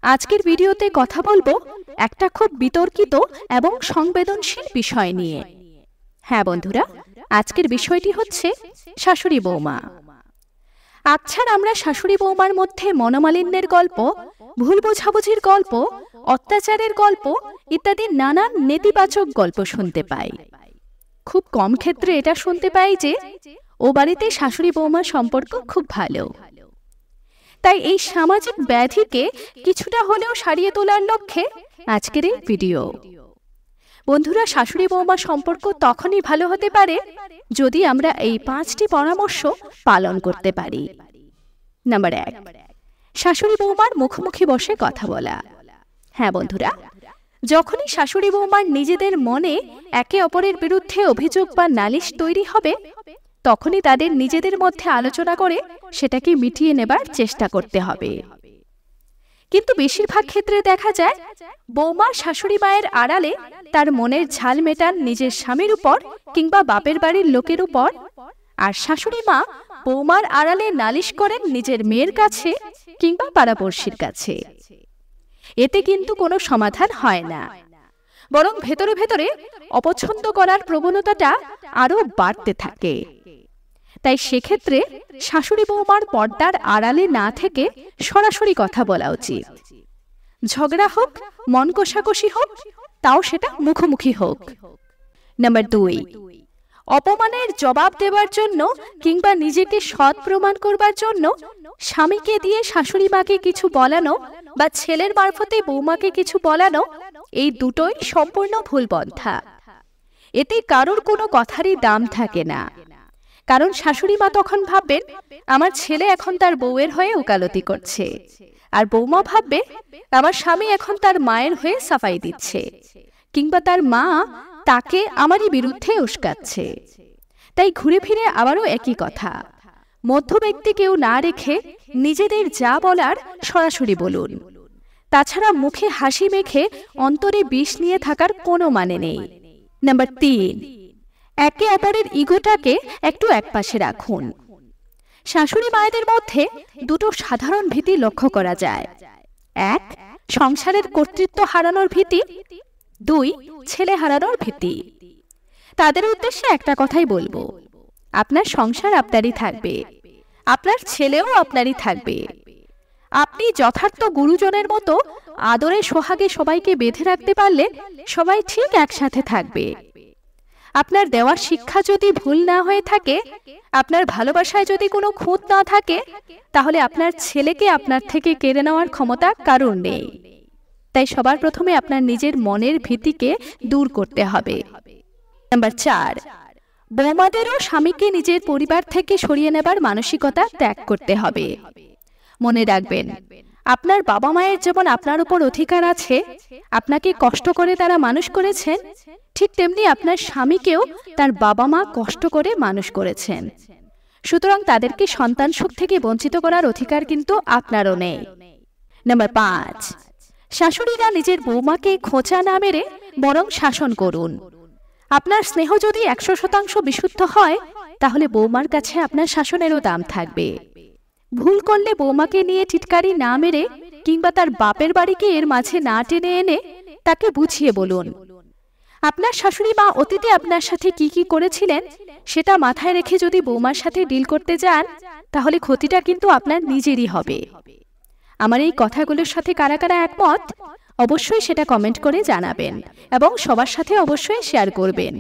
আজকের ভিডিওতে কথা বলবো একটা খুব বিতর্কিত এবং সংবেদনশীল বিষয় নিয়ে। হ্যাঁ বন্ধুরা, আজকের বিষয়টি হচ্ছে শাশুড়ি বৌমা। আচ্ছা, আমরা শাশুড়ি বৌমার মধ্যে মনোমালিন্যের গল্প, ভুল বোঝাবুঝির গল্প, অত্যাচারের গল্প ইত্যাদি নানান নেতিবাচক গল্প শুনতে পাই। খুব কম ক্ষেত্রে এটা শুনতে পাই যে ও বাড়িতে শাশুড়ি বৌমা সম্পর্ক খুব ভালো। তাই এই সামাজিক ব্যাধিকে কিছুটা হলেও সারিয়ে তোলার লক্ষ্যে আজকের এই ভিডিও। বন্ধুরা, শাশুড়ি বৌমা সম্পর্ক তখনই ভালো হতে পারে যদি আমরা এই 5টি পরামর্শ পালন করতে পারি। নাম্বার 1, শাশুড়ি বৌমার মুখোমুখি বসে কথা বলা। হ্যাঁ বন্ধুরা, যখনই শাশুড়ি বৌমার নিজেদের মনে একে অপরের বিরুদ্ধে অভিযোগ বা নালিশ তৈরি হবে, তখনই তাদের নিজেদের মধ্যে আলোচনা করে সেটাকে মিটিয়ে নেবার চেষ্টা করতে হবে। কিন্তু বেশিরভাগ ক্ষেত্রে দেখা যায় বৌমা শাশুড়ি মায়ের আড়ালে তার মনের ঝাল মেটান নিজের স্বামীর উপর কিংবা বাপের বাড়ির লোকের উপর, আর শাশুড়ি মা বৌমার আড়ালে নালিশ করেন নিজের মেয়ের কাছে কিংবা পাড়াপড়শির কাছে। এতে কিন্তু কোনো সমাধান হয় না, বরং ভেতরে ভেতরে অপছন্দ করার প্রবণতাটা আরো বাড়তে থাকে। তাই সেক্ষেত্রে শাশুড়ি বৌমার পর্দার আড়ালে না থেকে সরাসরি কথা বলা উচিত। ঝগড়া হোক, মন কষাকষি হোক, তাও সেটা মুখোমুখি হোক। নাম্বার 2, অপমানের জবাব দেওয়ার জন্য কিংবা নিজেকে সৎ প্রমাণ করবার জন্য স্বামীকে দিয়ে শাশুড়ি মাকে কিছু বলানো বা ছেলের মারফতে বৌমাকে কিছু বলানো, এই দুটোই সম্পূর্ণ ভুল পন্থা। এতে কারোর কোনো কথারই দাম থাকে না, কারণ শাশুড়ি মা তখন ভাববেন আমার ছেলে এখন তার বউয়ের হয়ে ওকালতি করছে, আর বৌমা ভাববে আমার স্বামী এখন তার মায়ের হয়ে সাফাই দিচ্ছে, কিংবা তার মা তাকে আমারই বিরুদ্ধে উস্কাচ্ছে। তাই ঘুরে ফিরে আবারও একই কথা, মধ্যব্যক্তি কেউ না রেখে নিজেদের যা বলার সরাসরি বলুন। তাছাড়া মুখে হাসি মেখে অন্তরে বিষ নিয়ে থাকার কোনো মানে নেই। নাম্বার 3, একে অপরের ইগোটাকে একটু একপাশে রাখুন। শাশুড়ি মায়েদের মধ্যে দুটো সাধারণ ভীতি লক্ষ্য করা যায়। 1, সংসারের কর্তৃত্ব হারানোর ভীতি। 2, ছেলে হারানোর ভীতি। তাদের উদ্দেশ্যে একটা কথাই বলবো, আপনার সংসার আপনারই থাকবে, আপনার ছেলেও আপনারই থাকবে। আপনি যথার্থ গুরুজনের মতো আদরে সোহাগে সবাইকে বেঁধে রাখতে পারলে সবাই ঠিক একসাথে থাকবে। আপনার দেওয়ার শিক্ষা যদি ভুল না হয়ে থাকে, আপনার ভালোবাসায় যদি কোনো খুঁত না থাকে, তাহলে আপনার ছেলেকে আপনার থেকে কেড়ে নেওয়ার ক্ষমতা কারোর নেই। তাই সবার প্রথমে আপনার নিজের মনের ভীতিকে দূর করতে হবে। নাম্বার 4, বৌমাদেরও স্বামীকে নিজের পরিবার থেকে সরিয়ে নেবার মানসিকতা ত্যাগ করতে হবে। মনে রাখবেন, আপনার বাবা মায়ের যেমন আপনার উপর অধিকার আছে, আপনাকে কষ্ট করে তারা মানুষ করেছেন, ঠিক তেমনি আপনার স্বামীকেও তার বাবা মা কষ্ট করে মানুষ করেছেন। সুতরাং তাদেরকে সন্তান সুখ থেকে বঞ্চিত করার অধিকার কিন্তু আপনারও নেই। নাম্বার 5, শাশুড়িরা নিজের বৌমাকে খোঁচা না মেরে বরং শাসন করুন। আপনার স্নেহ যদি 100% বিশুদ্ধ হয়, তাহলে বৌমার কাছে আপনার শাসনেরও দাম থাকবে। ভুল করলে বৌমাকে নিয়ে টিটকারি না মেরে কিংবা তার বাপের বাড়িকে এর মাঝে না টেনে এনে তাকে বুঝিয়ে বলুন। আপনার শাশুড়ি মা অতীতে আপনার সাথে কি কি করেছিলেন সেটা মাথায় রেখে যদি বৌমার সাথে ডিল করতে যান, তাহলে ক্ষতিটা কিন্তু আপনার নিজেরই হবে। আমার এই কথাগুলোর সাথে কারা কারা একমত, অবশ্যই সেটা কমেন্ট করে জানাবেন এবং সবার সাথে অবশ্যই শেয়ার করবেন।